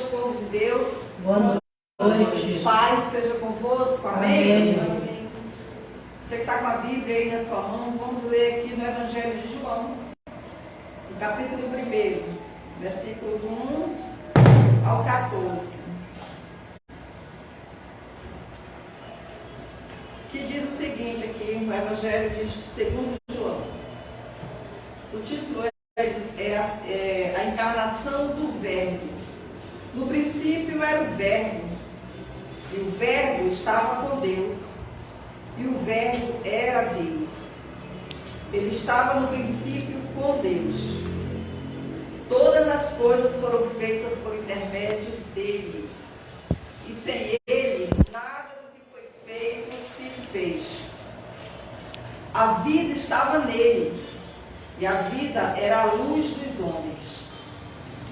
povo de Deus. Boa noite. Paz seja convosco. Amém? Amém. Você que está com a Bíblia aí na sua mão, vamos ler aqui no Evangelho de João, no capítulo 1, versículos 1 ao 14. Que diz o seguinte aqui no Evangelho de 2 João. O título é a encarnação do Verbo. No princípio era o Verbo, e o Verbo estava com Deus, e o Verbo era Deus. Ele estava no princípio com Deus. Todas as coisas foram feitas por intermédio dele, e sem ele nada do que foi feito se fez. A vida estava nele, e a vida era a luz dos homens.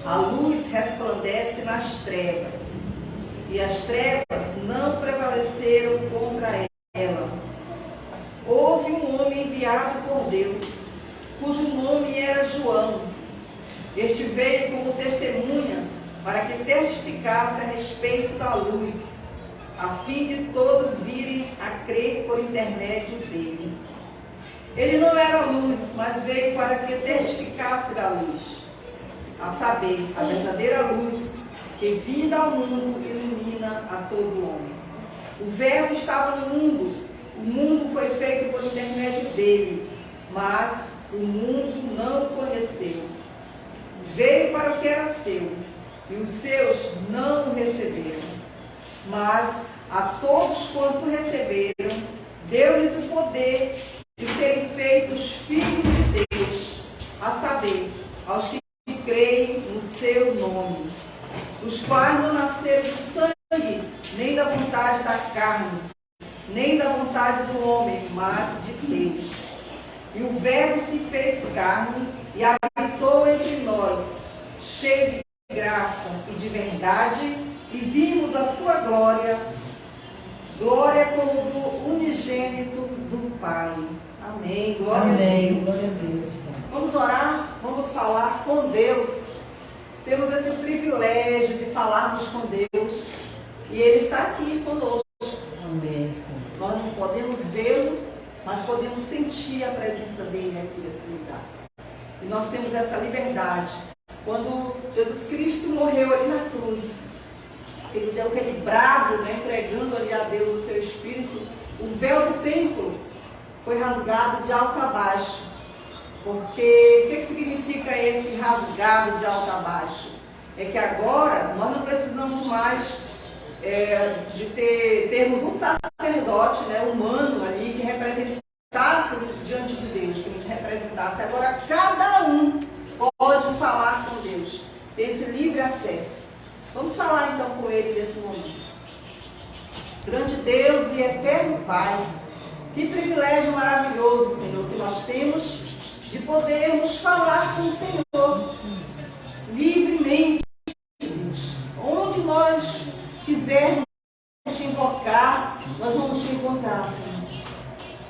A luz resplandece nas trevas, e as trevas não prevaleceram contra ela. Houve um homem enviado por Deus, cujo nome era João. Este veio como testemunha para que testificasse a respeito da luz, a fim de todos virem a crer por intermédio dele. Ele não era luz, mas veio para que testificasse da luz, a saber, a verdadeira luz que, vinda ao mundo, ilumina a todo homem. O Verbo estava no mundo, o mundo foi feito por intermédio dele, mas o mundo não o conheceu. Veio para o que era seu, e os seus não o receberam. Mas a todos quanto receberam, deu-lhes o poder de serem feitos filhos de Deus, a saber, aos que creem no seu nome, os quais não nasceram do sangue, nem da vontade da carne, nem da vontade do homem, mas de Deus. E o Verbo se fez carne e habitou entre nós, cheio de graça e de verdade, e vimos a sua glória, glória como do unigênito do Pai. Amém. Glória a Deus. Glória a Deus. Vamos orar, vamos falar com Deus. Temos esse privilégio de falarmos com Deus, e Ele está aqui conosco. Amém. Nós não podemos vê-lo, mas podemos sentir a presença dele aqui nesse lugar. E nós temos essa liberdade. Quando Jesus Cristo morreu ali na cruz, ele deu aquele brado, entregando ali a Deus o seu Espírito, o véu do templo foi rasgado de alto a baixo. Porque o que significa esse rasgado de alto a baixo? É que agora nós não precisamos mais de termos um sacerdote humano ali que representasse diante de Deus, que nos representasse. Agora cada um pode falar com Deus, ter esse livre acesso. Vamos falar então com Ele nesse momento. Grande Deus e eterno Pai, que privilégio maravilhoso, Senhor, que nós temos de podermos falar com o Senhor livremente, Deus. Onde nós quisermos te invocar, nós vamos te encontrar, Senhor.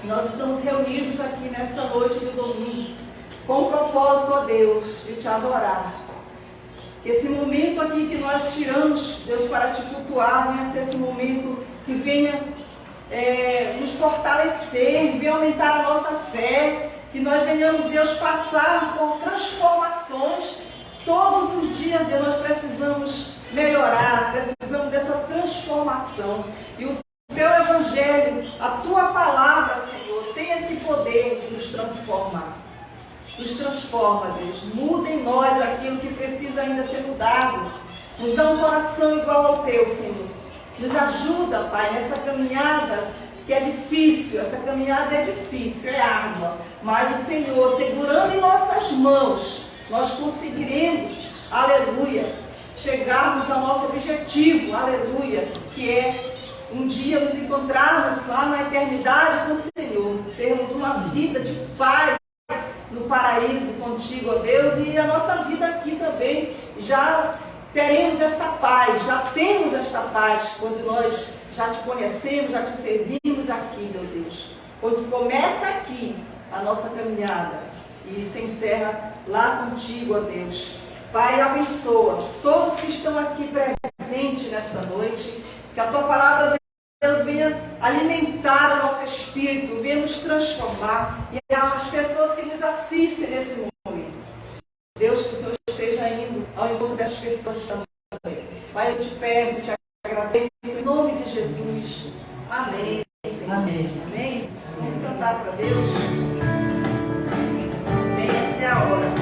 Nós estamos reunidos aqui nesta noite de domingo, com o propósito, ó Deus, de te adorar. Esse momento aqui que nós tiramos, Deus, para te cultuar, venha ser esse momento que venha nos fortalecer, venha aumentar a nossa fé, que nós venhamos, Deus, passar por transformações. Todos os dias, Deus, nós precisamos melhorar, precisamos dessa transformação. E o teu Evangelho, a tua palavra, Senhor, tem esse poder de nos transformar. Nos transforma, Deus. Muda em nós aquilo que precisa ainda ser mudado. Nos dá um coração igual ao teu, Senhor. Nos ajuda, Pai, nessa caminhada que é difícil. Essa caminhada é difícil, é árdua. Mas o Senhor, segurando em nossas mãos, nós conseguiremos, aleluia, chegarmos ao nosso objetivo, aleluia, que é um dia nos encontrarmos lá na eternidade com o Senhor. Termos uma vida de paz no paraíso contigo, ó Deus, e a nossa vida aqui também já teremos esta paz, já temos esta paz quando nós já te conhecemos, já te servimos aqui, meu Deus. Quando começa aqui a nossa caminhada e se encerra lá contigo, ó Deus. Pai, abençoa todos que estão aqui presentes nesta noite, que a tua palavra, Deus, venha alimentar o nosso espírito, venha nos transformar, e as pessoas que nos assistem nesse momento. Deus, que o Senhor esteja indo ao encontro das pessoas também. Pai, eu te peço, te agradeço em nome de Jesus. Amém. Senhor. Amém. Amém. Vamos cantar para Deus. Bem, essa é a hora.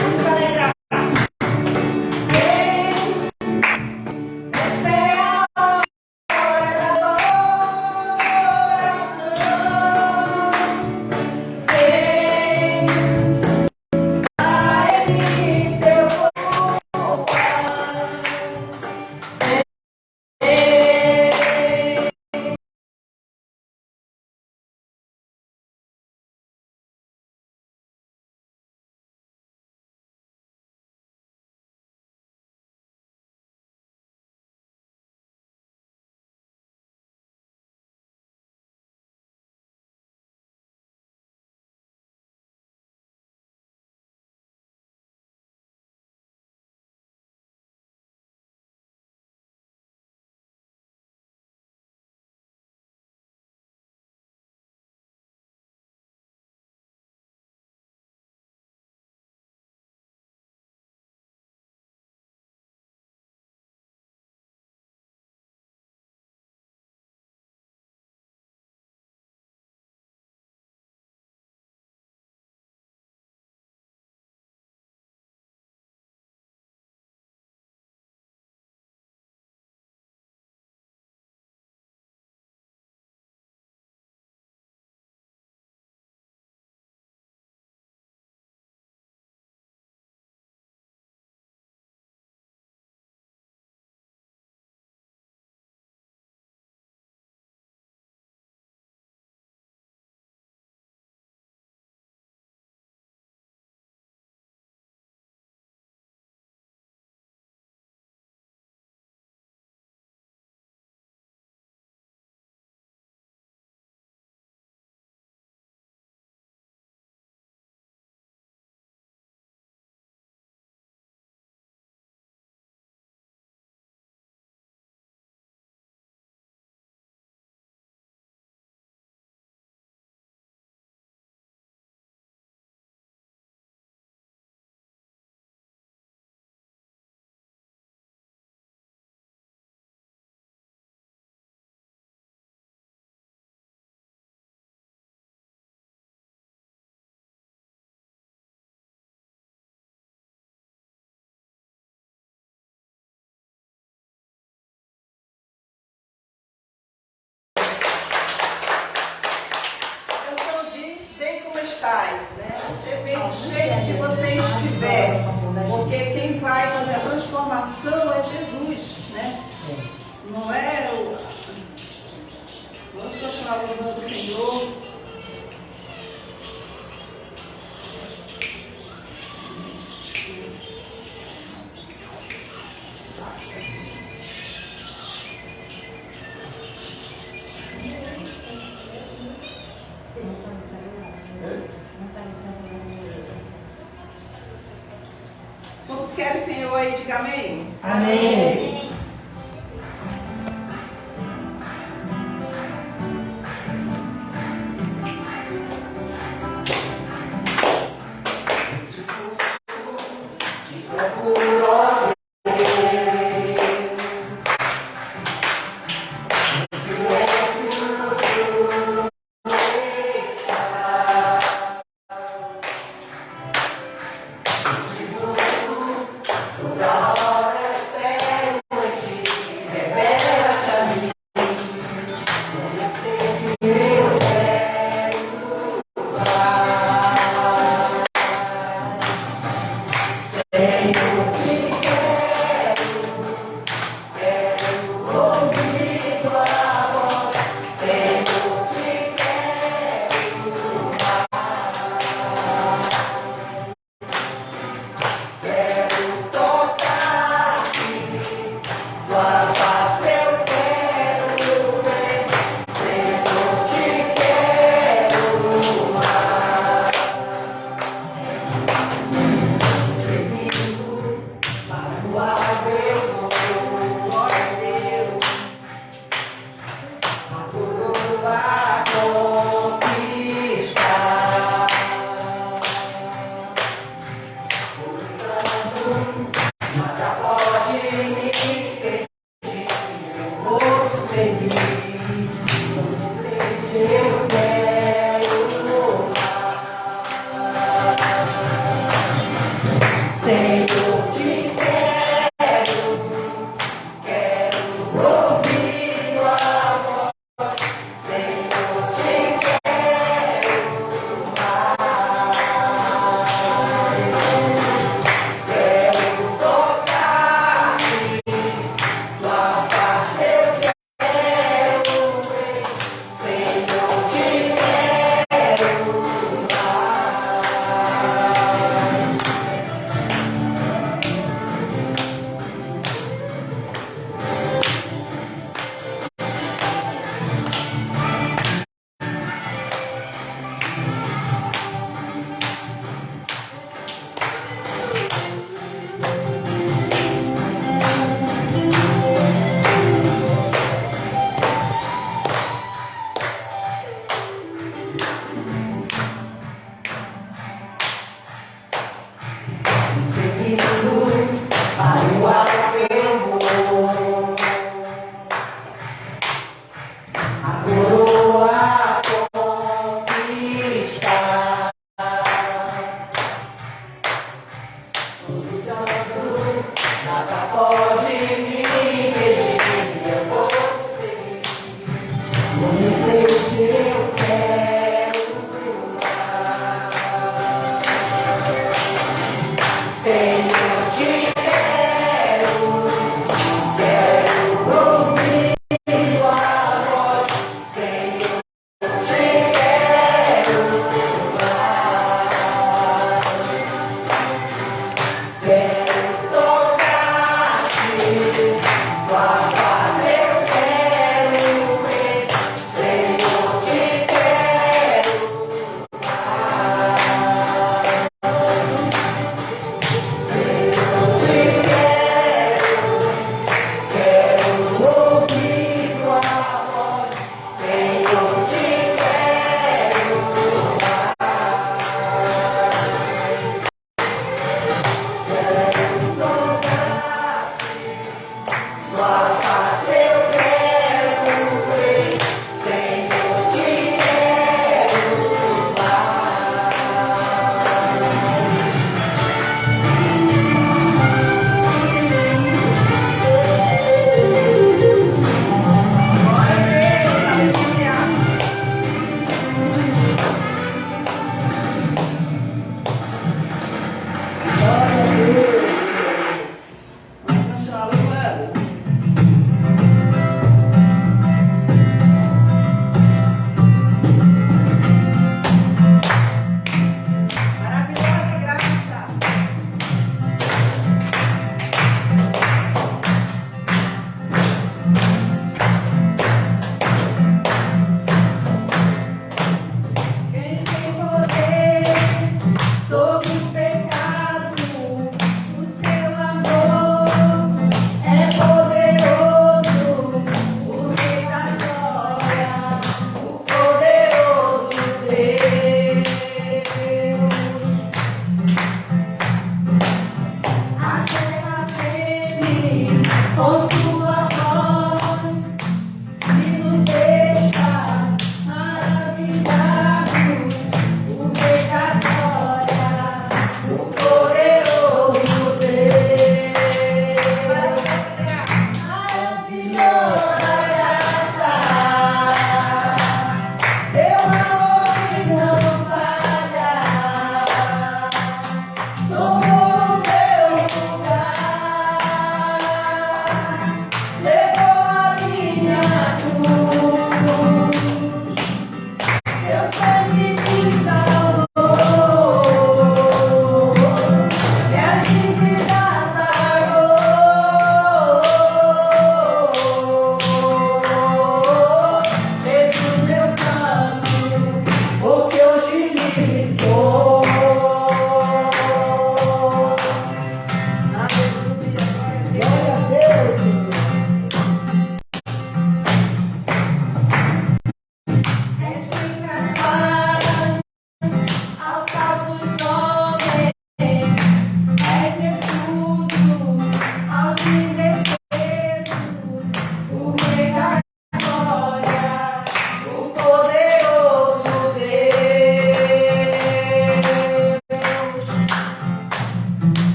Vamos alegrar. Vem, essa é a hora da adoração. Vem, a Ele teu louvor. Né? Você vem do jeito que você estiver, porque quem vai fazer a transformação é Jesus, né? Não é o... Vamos continuar louvando o Senhor. Todos querem o Senhor aí, diga amém. Amém.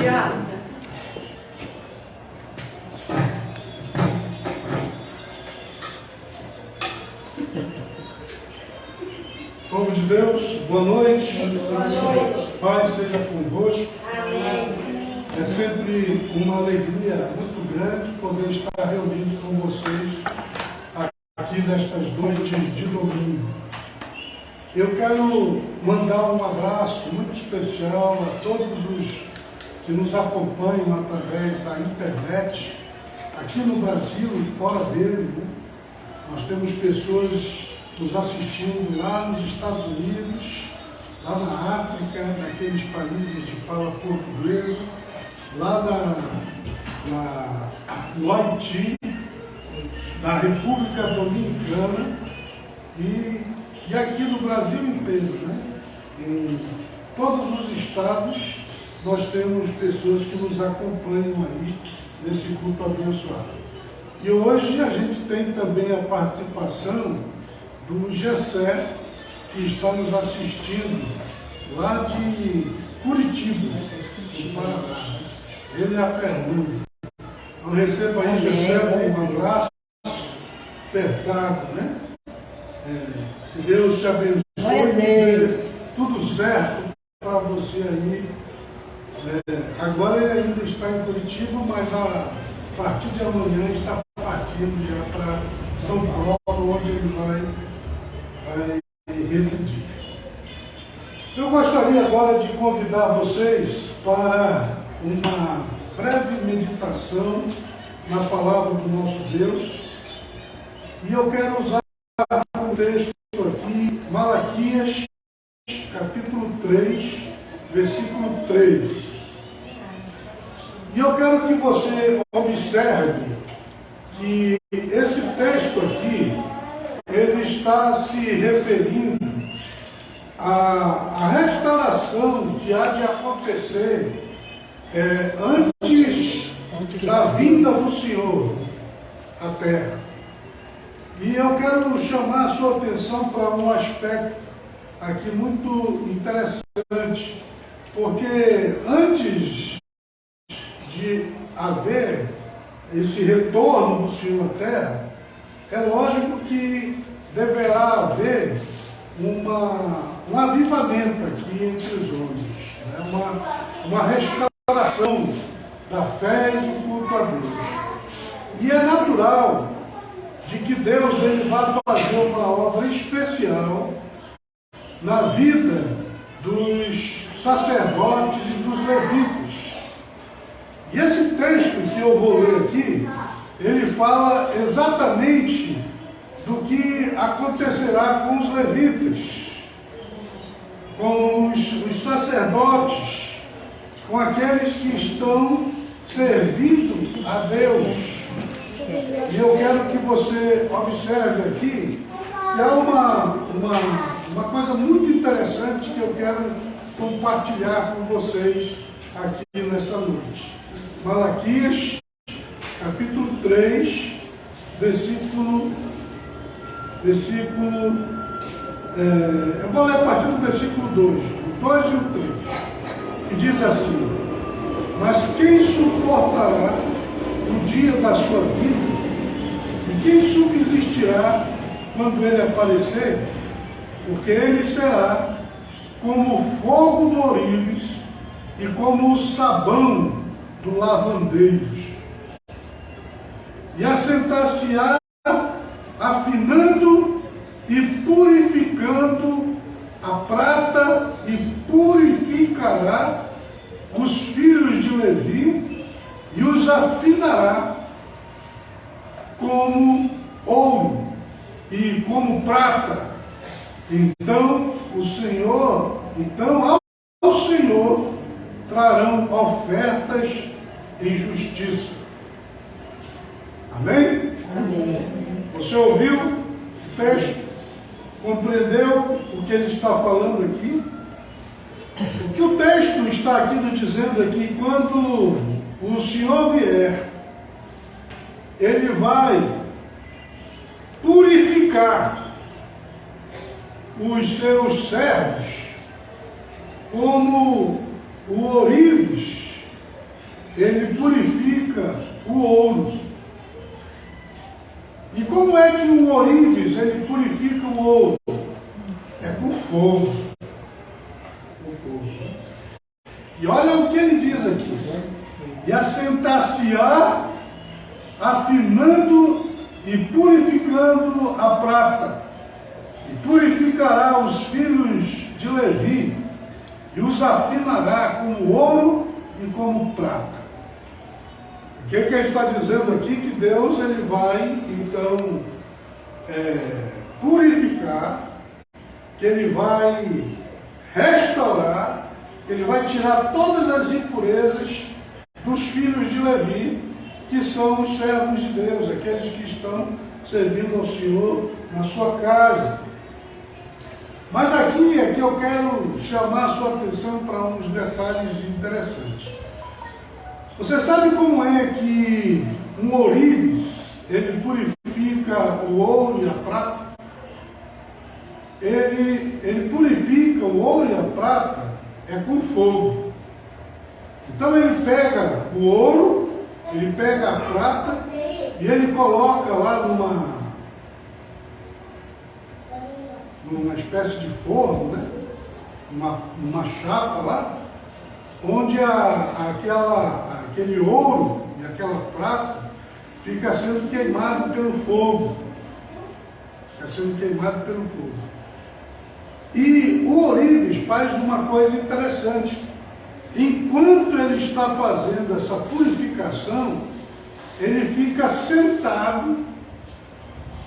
Tiago. Povo de Deus, boa noite. Boa noite. Paz seja convosco. Amém. É sempre uma alegria muito grande poder estar reunido com vocês aqui nestas noites de domingo. Eu quero mandar um abraço muito especial a todos os que nos acompanham através da internet, aqui no Brasil e fora dele, né? Nós temos pessoas nos assistindo lá nos Estados Unidos, lá na África, naqueles países de fala portuguesa, lá no Haiti, na República Dominicana e aqui no Brasil inteiro, né? Em todos os estados nós temos pessoas que nos acompanham aí nesse culto abençoado. E hoje a gente tem também a participação do Gessé, que está nos assistindo lá de Curitiba, do Paraná. Ele é a Fernanda. Então receba aí, Gessé, um abraço apertado, né? Que Deus te abençoe, que dê tudo certo para você aí. Agora ele ainda está em Curitiba, mas a partir de amanhã está partindo já para São Paulo, onde ele vai residir. Eu gostaria agora de convidar vocês para uma breve meditação na palavra do nosso Deus. E eu quero usar um texto aqui, Malaquias, capítulo 3, versículo 3. E eu quero que você observe que esse texto aqui, ele está se referindo à restauração que há de acontecer antes da vinda do Senhor à terra. E eu quero chamar a sua atenção para um aspecto aqui muito interessante, porque antes de haver esse retorno do Senhor à terra, é lógico que deverá haver um avivamento aqui entre os homens, né? uma restauração da fé e do culto a Deus. E é natural de que Deus ele vai fazer uma obra especial na vida dos sacerdotes e dos levitas. E esse texto que eu vou ler aqui, ele fala exatamente do que acontecerá com os levitas, com os sacerdotes, com aqueles que estão servindo a Deus. E eu quero que você observe aqui que há uma coisa muito interessante que eu quero compartilhar com vocês aqui nessa noite. Malaquias, capítulo 3, versículo eu vou ler a partir do versículo 2, o 2 e o 3, que diz assim: mas quem suportará o dia da sua vida, e quem subsistirá quando ele aparecer? Porque ele será como o fogo do ourives e como o sabão do lavandeiro, e assentar-se-á afinando e purificando a prata, e purificará os filhos de Levi e os afinará como ouro e como prata. Então ao Senhor trarão ofertas em justiça. Amém? Amém. Você ouviu o texto? Compreendeu o que ele está falando aqui? O que o texto está aqui nos dizendo aqui, quando o Senhor vier, ele vai purificar os seus servos como o ourives ele purifica o ouro. E como é que o ourives ele purifica o ouro? É com fogo. Com fogo. E olha o que ele diz aqui. E assentar-se-á, afinando e purificando a prata. E purificará os filhos de Levi, e os afinará como ouro e como prata. O que ele está dizendo aqui? Que Deus ele vai, então, purificar, que ele vai restaurar, que ele vai tirar todas as impurezas dos filhos de Levi, que são os servos de Deus, aqueles que estão servindo ao Senhor na sua casa. Mas aqui é que eu quero chamar a sua atenção para uns detalhes interessantes. Você sabe como é que um ourives, ele purifica o ouro e a prata? Ele purifica o ouro e a prata com fogo. Então ele pega o ouro, ele pega a prata e ele coloca lá numa espécie de forno, né? Uma chapa lá, onde aquele ouro e aquela prata fica sendo queimado pelo fogo. Fica sendo queimado pelo fogo. E o ourives faz uma coisa interessante. Enquanto ele está fazendo essa purificação, ele fica sentado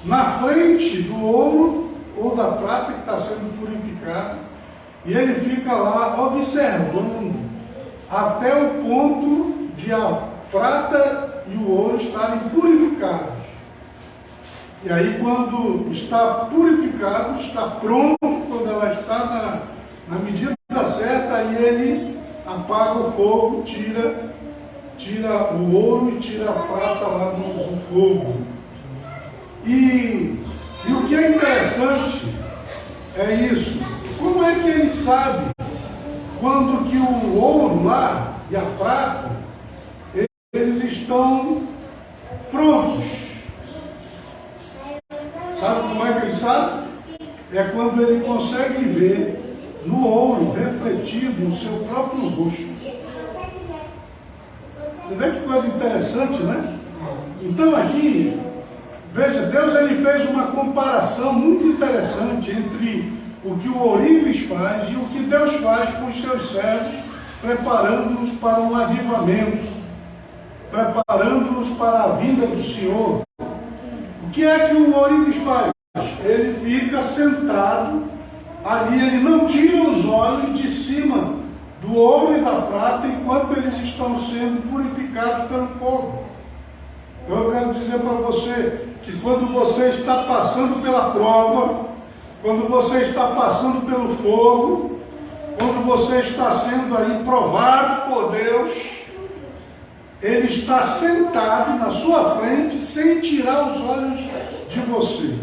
na frente do ouro ou da prata que está sendo purificado, e ele fica lá observando até o ponto de a prata e o ouro estarem purificados. E aí, quando está purificado, está pronto, quando ela está na medida certa, aí ele apaga o fogo, tira o ouro e tira a prata lá do fogo. E o que é interessante é isso. Como é que ele sabe quando que o ouro lá e a prata, eles estão prontos? Sabe como é que ele sabe? É quando ele consegue ver no ouro refletido o seu próprio rosto. Você vê que coisa interessante, né? Então aqui, veja, Deus ele fez uma comparação muito interessante entre o que o ourives faz e o que Deus faz com os seus servos, preparando-os para um avivamento, preparando-os para a vinda do Senhor. O que é que o ourives faz? Ele fica sentado ali, ele não tira os olhos de cima do ouro e da prata enquanto eles estão sendo purificados pelo fogo. Eu quero dizer para você que quando você está passando pela prova, quando você está passando pelo fogo, quando você está sendo aí provado por Deus, Ele está sentado na sua frente sem tirar os olhos de você.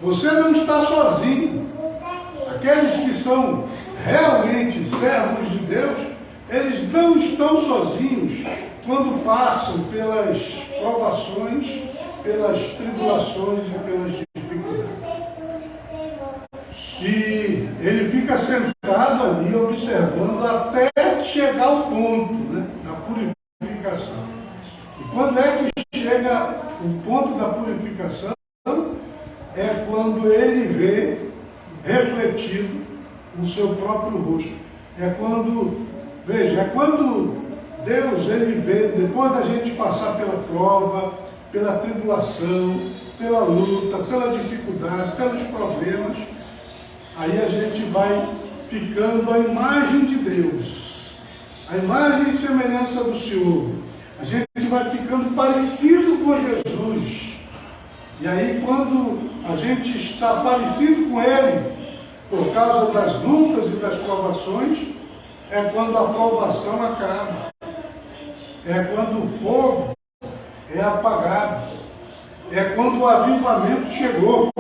Você não está sozinho. Aqueles que são realmente servos de Deus, eles não estão sozinhos quando passam pelas provações, pelas tribulações e pelas dificuldades. E ele fica sentado ali observando até chegar ao ponto, né, da purificação. E quando é que chega o ponto da purificação? É quando ele vê refletido o seu próprio rosto. É quando, veja, é quando Deus ele vê, depois da gente passar pela prova, pela tribulação, pela luta, pela dificuldade, pelos problemas, aí a gente vai ficando a imagem de Deus, a imagem e semelhança do Senhor. A gente vai ficando parecido com Jesus. E aí quando a gente está parecido com Ele, por causa das lutas e das provações, é quando a provação acaba. É quando o fogo é apagado. É quando o avivamento chegou.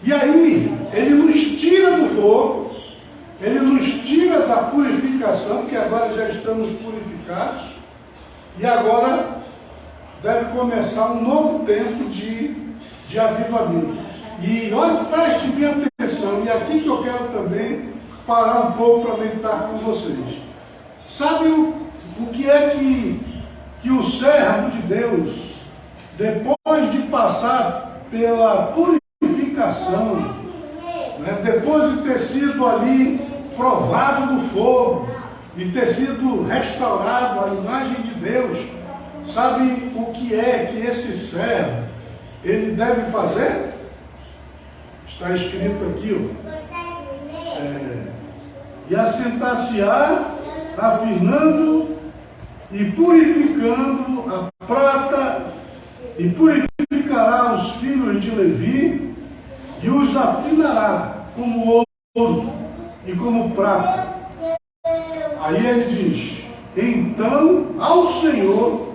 E aí, Ele nos tira do fogo Ele nos tira da purificação, que agora já estamos purificados, e agora deve começar um novo tempo de avivamento. E olha, preste bem atenção, e aqui que eu quero também parar um pouco para meditar com vocês. Sabe o que é que o servo de Deus, depois de passar pela purificação, né, depois de ter sido ali provado no fogo e ter sido restaurado à imagem de Deus, sabe o que é que esse servo ele deve fazer? Está escrito aqui, ó. E assentar-se-á, afinando e purificando a prata, e purificará os filhos de Levi, e os afinará como ouro e como prata. Aí ele diz: então ao Senhor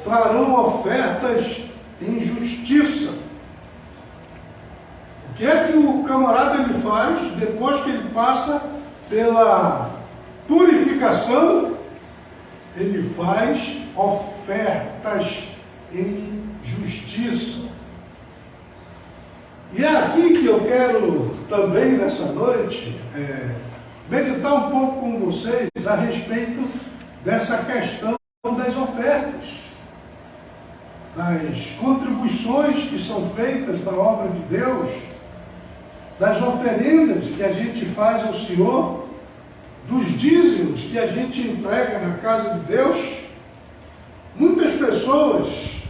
trarão ofertas em justiça. O que é que o camarada ele faz depois que ele passa pela purificação? Ele faz ofertas em justiça. E é aqui que eu quero também nessa noite meditar um pouco com vocês a respeito dessa questão das ofertas, das contribuições que são feitas na obra de Deus, das oferendas que a gente faz ao Senhor, dos dízimos que a gente entrega na casa de Deus. Muitas pessoas,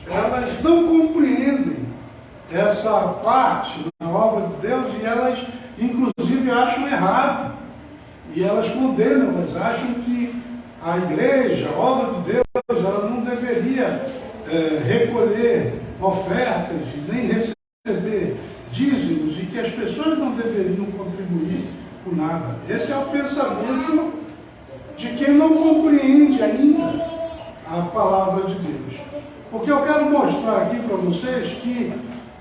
elas não compreendem essa parte na obra de Deus e elas, inclusive, acham errado. E elas condenam, elas acham que a igreja, a obra de Deus, ela não deveria recolher ofertas, nem receber dízimos, e que as pessoas não deveriam contribuir com nada. Esse é o pensamento de quem não compreende ainda a palavra de Deus. Porque eu quero mostrar aqui para vocês que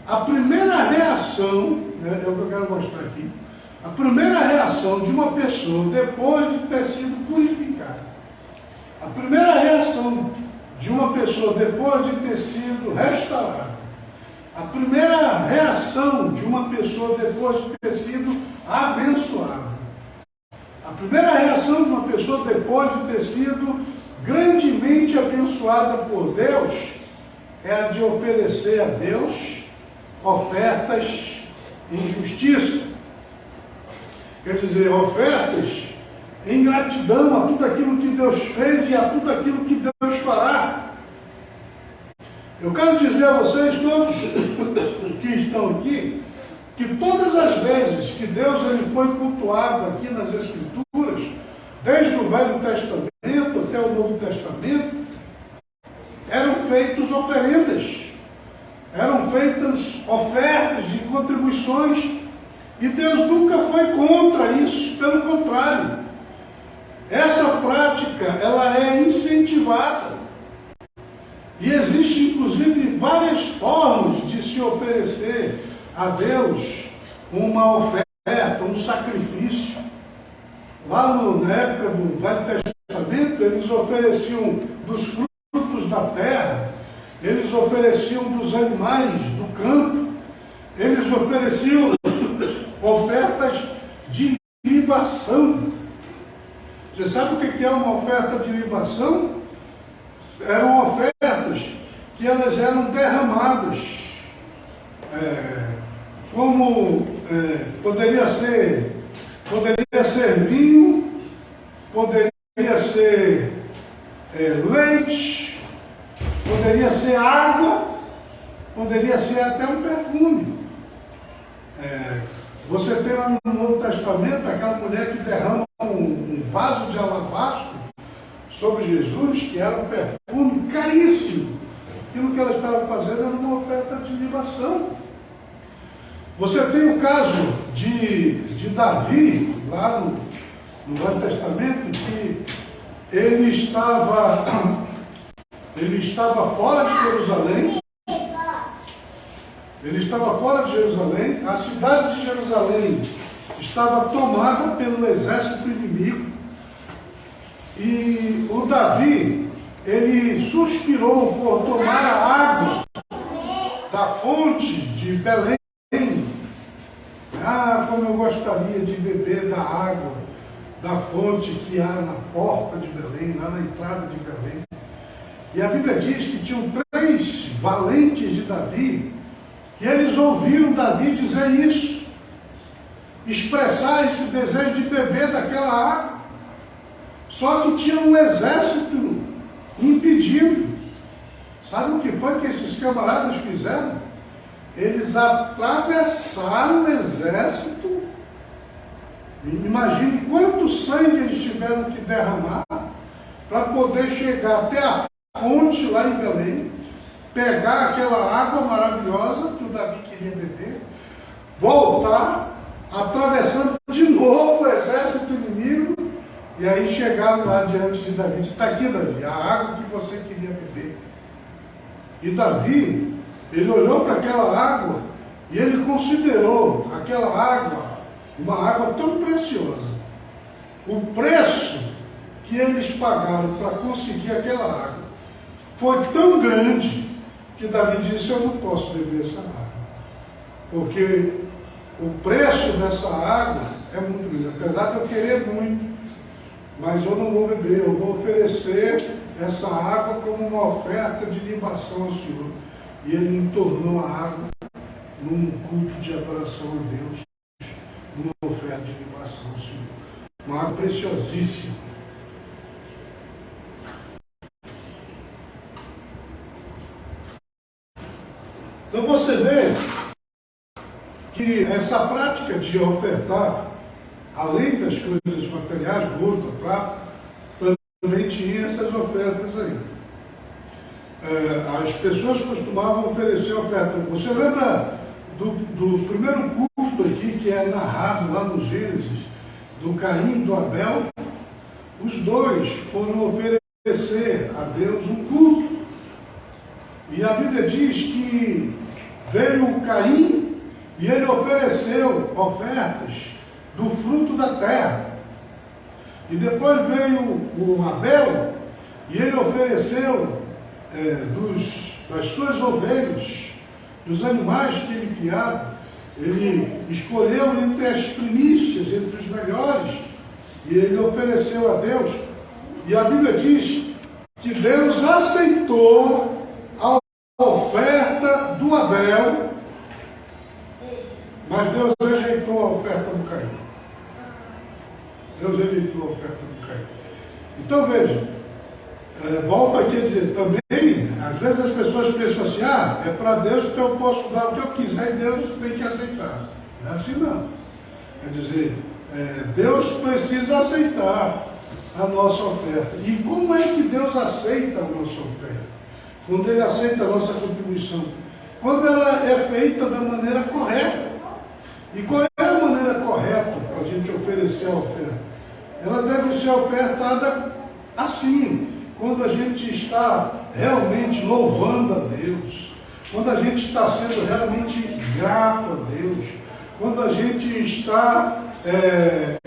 a primeira reação, é o que eu quero mostrar aqui, a primeira reação de uma pessoa depois de ter sido purificada, a primeira reação de uma pessoa depois de ter sido restaurada, a primeira reação de uma pessoa depois de ter sido abençoada, a primeira reação de uma pessoa depois de ter sido grandemente abençoada por Deus é a de oferecer a Deus ofertas em justiça. Quer dizer, ofertas em gratidão a tudo aquilo que Deus fez e a tudo aquilo que Deus fará. Eu quero dizer a vocês, todos que estão aqui, que todas as vezes que Deus ele foi cultuado aqui nas Escrituras, desde o Velho Testamento até o Novo Testamento, eram feitas oferendas, eram feitas ofertas e contribuições, e Deus nunca foi contra isso, pelo contrário. Essa prática, ela é incentivada. E existe, inclusive, várias formas de se oferecer a Deus uma oferta, um sacrifício. Lá na época do Velho Testamento, eles ofereciam dos frutos da terra, eles ofereciam dos animais do campo, eles ofereciam ofertas de libação. Você sabe o que é uma oferta de libação? Eram ofertas que elas eram derramadas, poderia ser vinho, poderia ser leite, poderia ser água, poderia ser até um perfume. Você tem lá no Novo Testamento aquela mulher que derrama um vaso de alabastro sobre Jesus, que era um perfume caríssimo. Aquilo que ela estava fazendo era uma oferta de libação. Você tem o caso de Davi, lá no Velho Testamento, que ele estava fora de Jerusalém. Ele estava fora de Jerusalém. A cidade de Jerusalém estava tomada pelo exército inimigo. E o Davi, ele suspirou por tomar a água da fonte de Belém. Ah, como eu gostaria de beber da água da fonte que há na porta de Belém, lá na entrada de Belém. E a Bíblia diz que tinham 3 valentes de Davi, que eles ouviram Davi dizer isso, expressar esse desejo de beber daquela água. Só que tinha um exército impedindo. Sabe o que foi que esses camaradas fizeram? Eles atravessaram o exército. Imagine quanto sangue eles tiveram que derramar para poder chegar até a fonte lá em Belém, pegar aquela água maravilhosa que o Davi queria beber, voltar, atravessando de novo o exército inimigo, e aí chegaram lá diante de Davi. Está aqui, Davi, a água que você queria beber. E Davi, ele olhou para aquela água e ele considerou aquela água uma água tão preciosa. O preço que eles pagaram para conseguir aquela água foi tão grande que Davi disse: eu não posso beber essa água, porque o preço dessa água é muito grande. Apesar de eu querer muito, mas eu não vou beber, eu vou oferecer essa água como uma oferta de libação ao Senhor. E ele tornou a água num culto de adoração a Deus, numa oferta de libação ao Senhor. Uma água preciosíssima. Então você vê que essa prática de ofertar, além das coisas materiais, ouro, prata, também tinha essas ofertas aí. As pessoas costumavam oferecer oferta. Você lembra do primeiro culto aqui, que é narrado lá no Gênesis, do Caim e do Abel? Os dois foram oferecer a Deus um culto. E a Bíblia diz que veio o Caim e ele ofereceu ofertas do fruto da terra. E depois veio o Abel e ele ofereceu das suas ovelhas, dos animais que ele criava. Ele escolheu entre as primícias, entre os melhores, e ele ofereceu a Deus. E a Bíblia diz que Deus aceitou a oferta do Abel, mas Deus rejeitou a oferta do Caim. Deus rejeitou a oferta do Caim. Então veja, volto aqui a dizer, também, às vezes as pessoas pensam assim: é para Deus que eu posso dar o que eu quiser e Deus tem que aceitar. Não é assim não. Quer dizer, Deus precisa aceitar a nossa oferta. E como é que Deus aceita a nossa oferta? Quando Ele aceita a nossa contribuição? Quando ela é feita da maneira correta. E qual é a maneira correta para a gente oferecer a oferta? Ela deve ser ofertada assim, quando a gente está realmente louvando a Deus, quando a gente está sendo realmente grato a Deus, quando a gente está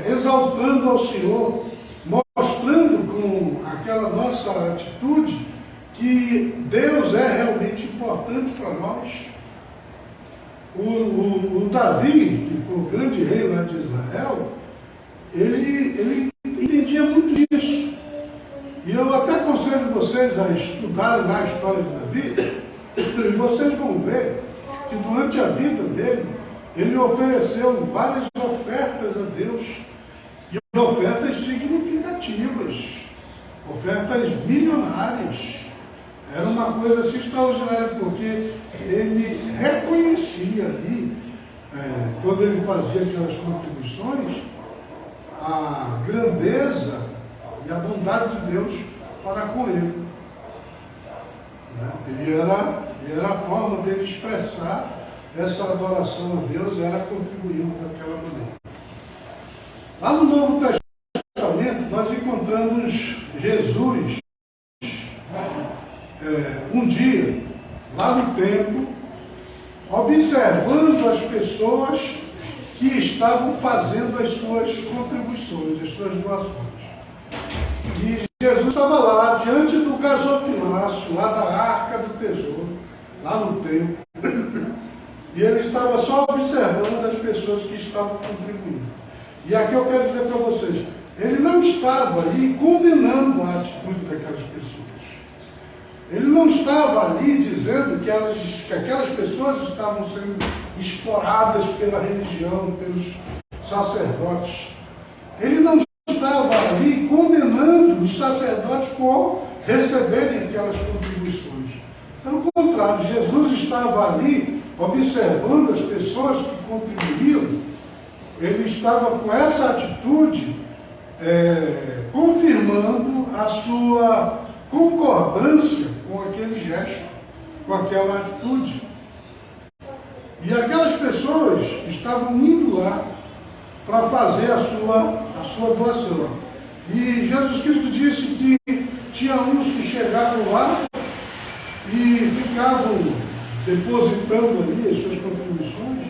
exaltando ao Senhor, mostrando com aquela nossa atitude que Deus é realmente importante para nós. O Davi, que foi o grande rei lá de Israel, ele entendia muito disso. E eu até aconselho vocês a estudarem lá a história de Davi, e vocês vão ver que durante a vida dele, ele ofereceu várias ofertas a Deus, e ofertas significativas, ofertas milionárias. Era uma coisa assim extraordinária, porque ele reconhecia ali, quando ele fazia aquelas contribuições, a grandeza e a bondade de Deus para com ele. Ele era a forma dele expressar essa adoração a Deus, era contribuindo daquela maneira. Lá no Novo Testamento, nós encontramos Jesus, um dia, lá no templo, observando as pessoas que que estavam fazendo as suas contribuições, as suas doações. E Jesus estava lá, diante do gasofilácio, lá da arca do tesouro, lá no templo, e ele estava só observando as pessoas que estavam contribuindo. E aqui eu quero dizer para vocês, ele não estava ali condenando a atitude daquelas pessoas. Ele não estava ali dizendo que aquelas pessoas estavam sendo exploradas pela religião, pelos sacerdotes. Ele não estava ali condenando os sacerdotes por receberem aquelas contribuições. Pelo contrário, Jesus estava ali observando as pessoas que contribuíam. Ele estava com essa atitude confirmando a sua concordância com aquele gesto, com aquela atitude. E aquelas pessoas estavam indo lá para fazer a sua doação. E Jesus Cristo disse que tinha uns que chegavam lá e ficavam depositando ali as suas contribuições,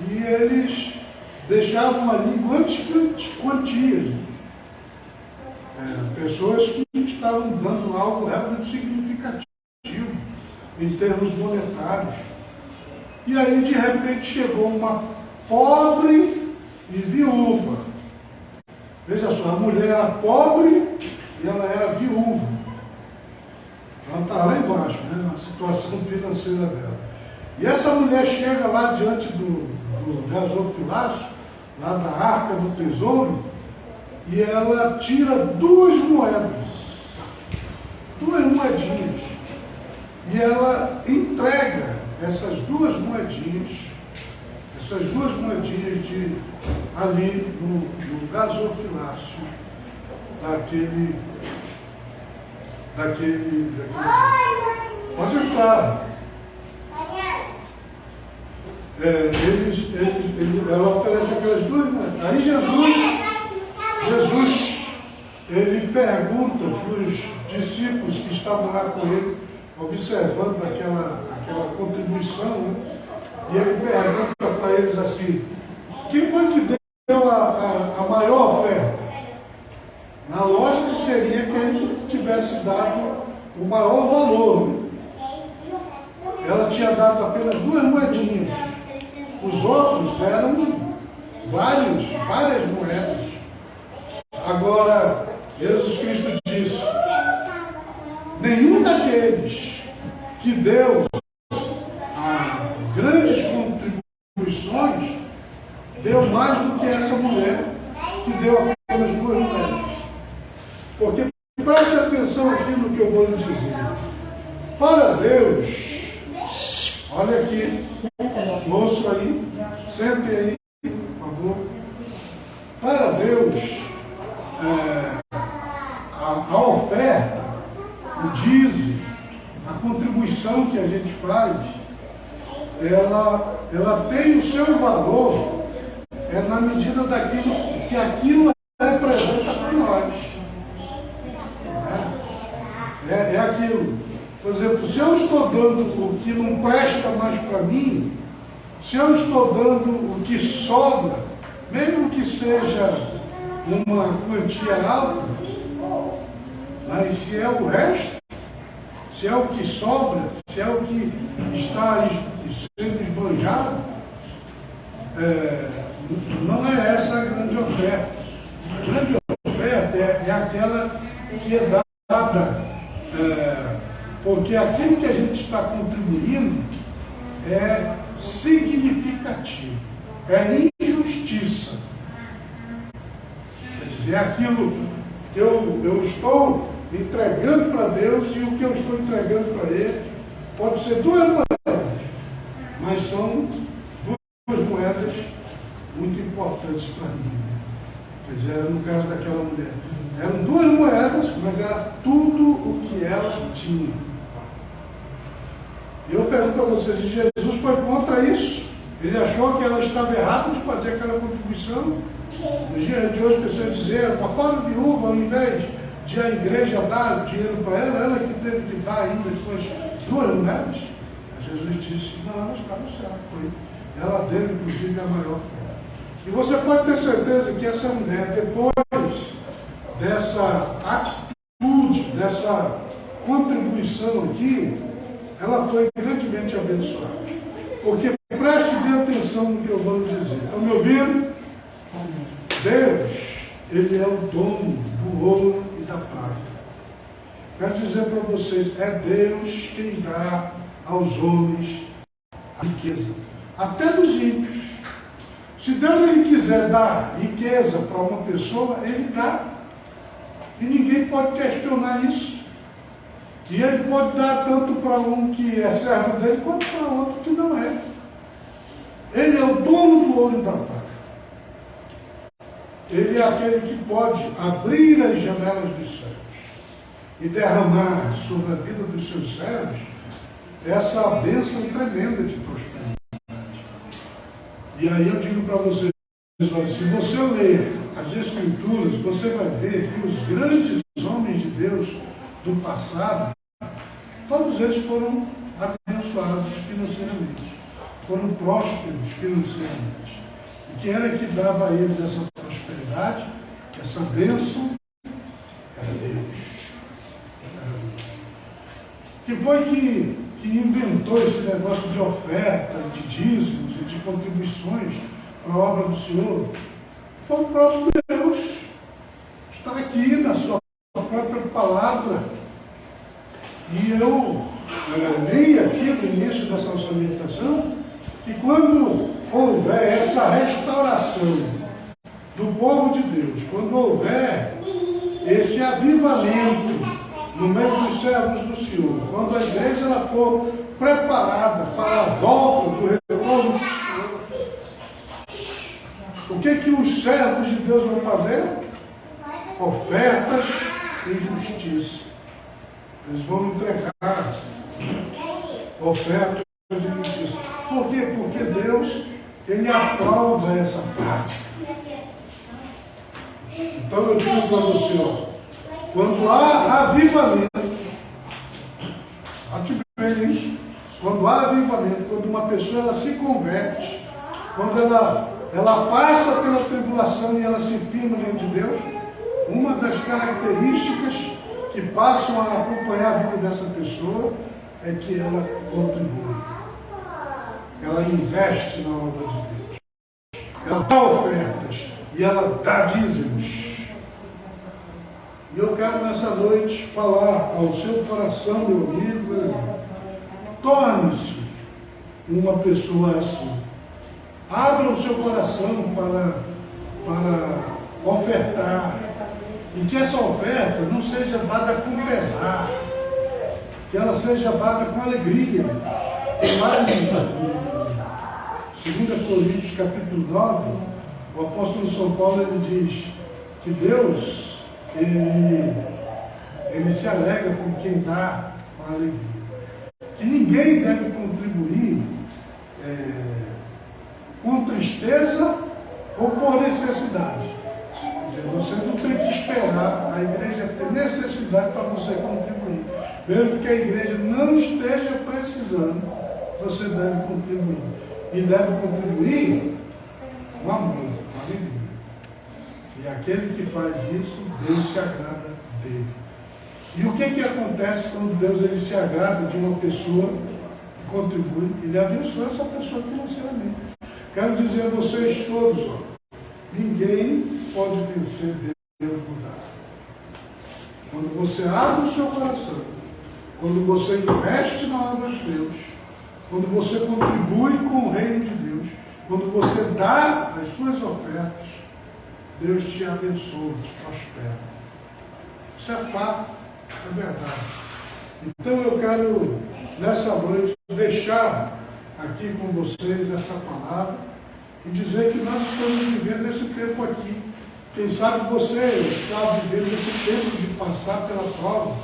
e eles deixavam ali grandes quantias. Pessoas que estavam dando algo realmente significativo em termos monetários. E aí, de repente, chegou uma pobre e viúva. Veja só, a mulher era pobre e ela era viúva. Ela está lá embaixo, né, na situação financeira dela. E essa mulher chega lá diante do gasofilácio, lá da arca do tesouro, e ela tira 2 moedas, 2 moedinhas, e ela entrega essas 2 moedinhas ali no gasofilácio daquele. Pode entrar. Ela oferece aquelas 2 moedas. Aí Jesus, ele pergunta para os discípulos que estavam lá com ele, observando aquela contribuição, né? E ele pergunta para eles assim: quem foi que deu a maior oferta? Na lógica seria que ele tivesse dado o maior valor, né? Ela tinha dado apenas 2 moedinhas. Os outros deram várias moedas. Agora, Jesus Cristo disse: nenhum daqueles que deu a grandes contribuições deu mais do que essa mulher que deu apenas 2 moedas. Porque preste atenção aqui no que eu vou lhe dizer. Para Deus, olha aqui, moço aí, sente aí, por favor. Para Deus, a oferta, o dízimo, a contribuição que a gente faz, ela tem o seu valor na medida daquilo que aquilo representa para nós. É aquilo. Por exemplo, se eu estou dando o que não presta mais para mim, se eu estou dando o que sobra, mesmo que seja uma quantia alta, mas se é o resto, se é o que sobra, se é o que está sendo esbanjado, não é essa a grande oferta. A grande oferta é aquela que é dada, porque aquilo que a gente está contribuindo é significativo, é injustiça. Quer dizer, é aquilo que eu estou entregando para Deus, e o que eu estou entregando para Ele pode ser 2 moedas, mas são 2 moedas muito importantes para mim. Quer dizer, era no caso daquela mulher. Eram 2 moedas, mas era tudo o que ela tinha. E eu pergunto a vocês, Jesus foi contra isso? Ele achou que ela estava errada de fazer aquela contribuição? Nos dias de hoje, pessoas dizeram: a pobre viúva, ao invés de a igreja dar dinheiro para ela que teve que dar ainda as suas 2 moedas. Jesus disse: não, ela estava certa. Ela deu, inclusive, a maior fé. E você pode ter certeza que essa mulher, depois dessa atitude, dessa contribuição aqui, ela foi grandemente abençoada. Porque preste bem atenção no que eu vou lhe dizer. Estão me ouvindo? Deus, Ele é o dono do ouro e da prata. Quero dizer para vocês, é Deus quem dá aos homens a riqueza, até dos ímpios. Se Deus ele quiser dar riqueza para uma pessoa, Ele dá. E ninguém pode questionar isso. E Ele pode dar tanto para um que é servo dele, quanto para outro que não é. Ele é o dono do ouro e da prata. Ele é aquele que pode abrir as janelas dos céus e derramar sobre a vida dos seus servos essa bênção tremenda de prosperidade. E aí eu digo para vocês, se você ler as Escrituras, você vai ver que os grandes homens de Deus do passado, todos eles foram abençoados financeiramente, foram prósperos financeiramente. E quem era que dava a eles essa prosperidade, essa bênção? Era Deus. Que foi que inventou esse negócio de oferta, de dízimos e de contribuições para a obra do Senhor? Foi o próprio Deus. Está aqui na sua própria palavra. E eu li aqui no início dessa nossa meditação que quando houver essa restauração do povo de Deus, quando houver esse avivamento no meio dos servos do Senhor, quando a igreja ela for preparada para a volta do retorno do Senhor, o que os servos de Deus vão fazer? Ofertas e justiça. Eles vão entregar ofertas e justiça. Por quê? Porque Deus, Ele aprova essa prática. Então eu digo para você, ó, quando há avivamento, quando há avivamento, quando uma pessoa ela se converte, quando ela passa pela tribulação e ela se firma diante de Deus, uma das características que passam a acompanhar a vida dessa pessoa é que ela contribui. Ela investe na obra de Deus. Ela dá ofertas e ela dá dízimos. E eu quero nessa noite falar ao seu coração, meu amigo, torne-se uma pessoa assim. Abra o seu coração para ofertar. E que essa oferta não seja dada com pesar, que ela seja dada com alegria. Lá em 2 Coríntios capítulo 9, o apóstolo São Paulo ele diz que Deus ele se alegra com quem dá com alegria. Que ninguém deve contribuir com tristeza ou por necessidade. Você não tem que esperar a igreja ter necessidade para você contribuir. Mesmo que a igreja não esteja precisando, você deve contribuir. E deve contribuir com amor, com alegria. E aquele que faz isso, Deus se agrada dele. E o que acontece quando Deus ele se agrada de uma pessoa que contribui? Ele abençoa essa pessoa financeiramente. Quero dizer a vocês todos, ó, ninguém pode vencer Deus por dar. Quando você abre o seu coração, quando você investe na obra de Deus, quando você contribui com o reino de Deus, quando você dá as suas ofertas, Deus te abençoa, te prospera. Isso é fato, é verdade. Então eu quero, nessa noite, deixar aqui com vocês essa palavra e dizer que nós estamos vivendo esse tempo aqui. Quem sabe você está vivendo esse tempo de passar pela prova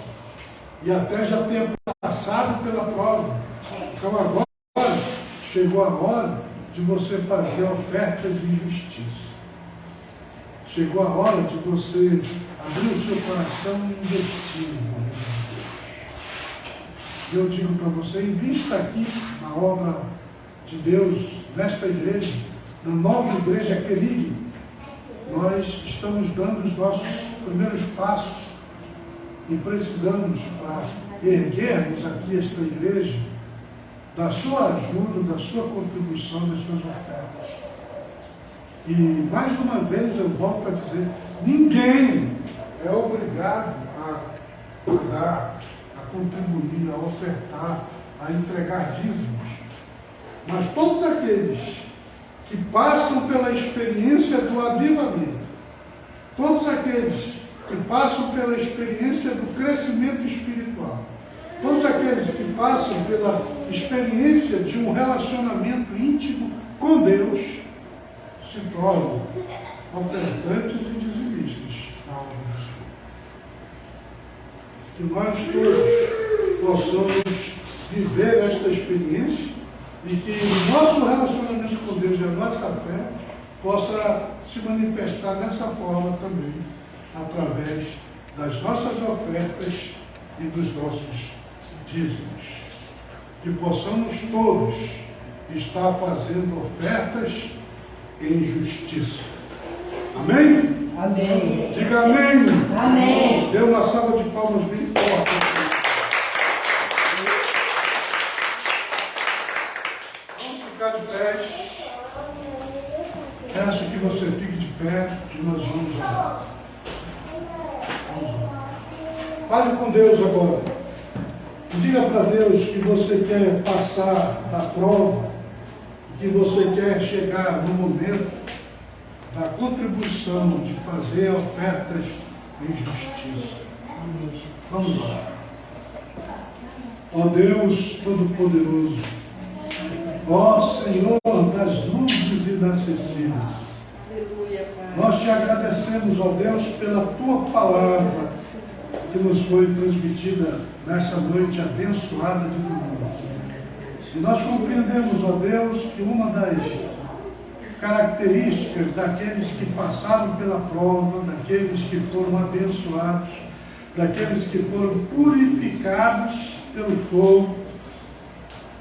e até já tenha passado pela prova. Então agora chegou a hora de você fazer ofertas em justiça. Chegou a hora de você abrir o seu coração e investir no reino de Deus. Eu digo para você, invista aqui na obra de Deus, nesta igreja, na nova igreja Querigma, nós estamos dando os nossos primeiros passos e precisamos, para erguermos aqui esta igreja, da sua ajuda, da sua contribuição, das suas ofertas. E mais uma vez eu volto a dizer, ninguém é obrigado a dar, a contribuir, a ofertar, a entregar dízimos. Mas todos aqueles que passam pela experiência do avivamento, todos aqueles que passam pela experiência do crescimento espiritual, todos aqueles que passam pela experiência de um relacionamento íntimo com Deus, se tornam ofertantes e dizimistas na obra do Senhor. Que nós todos possamos viver esta experiência e que o nosso relacionamento com Deus e a nossa fé possa se manifestar dessa forma também, através das nossas ofertas e dos nossos dízimos. Que possamos todos estar fazendo ofertas em justiça. Amém? Amém. Diga amém. Amém. Dê uma salva de palmas bem forte. Vamos ficar de pé. Peço que você fique de pé e nós vamos orar. Fale com Deus agora. Diga para Deus que você quer passar da prova, que você quer chegar no momento da contribuição de fazer ofertas em justiça. Vamos lá. Ó Deus Todo-Poderoso, ó Senhor das luzes inacessíveis, nós te agradecemos, ó Deus, pela tua palavra que nos foi transmitida nesta noite abençoada de domingo. E nós compreendemos, ó Deus, que uma das características daqueles que passaram pela prova, daqueles que foram abençoados, daqueles que foram purificados pelo fogo,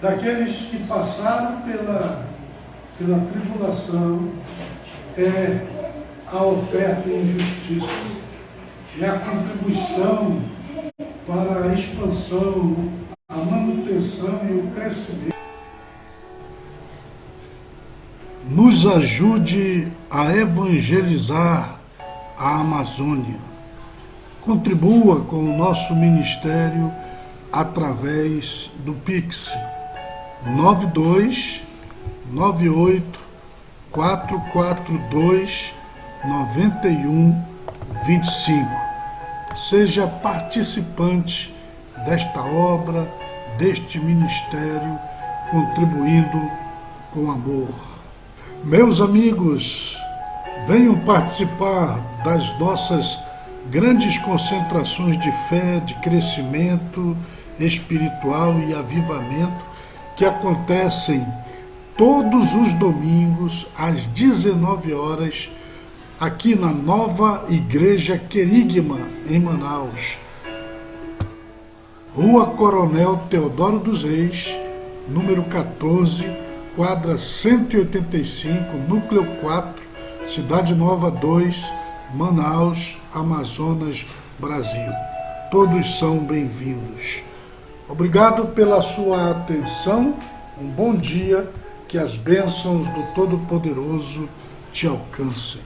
daqueles que passaram pela tribulação, é a oferta em justiça, é a contribuição para a expansão, a manutenção e o crescimento. Nos ajude a evangelizar a Amazônia. Contribua com o nosso ministério através do Pix 92 98 442 91 25. Seja participante desta obra, deste ministério, contribuindo com amor. Meus amigos, venham participar das nossas grandes concentrações de fé, de crescimento espiritual e avivamento que acontecem todos os domingos às 19 horas aqui na nova Igreja Querigma, em Manaus. Rua Coronel Teodoro dos Reis, número 14, quadra 185, núcleo 4, Cidade Nova 2, Manaus, Amazonas, Brasil. Todos são bem-vindos. Obrigado pela sua atenção, um bom dia, que as bênçãos do Todo-Poderoso te alcancem.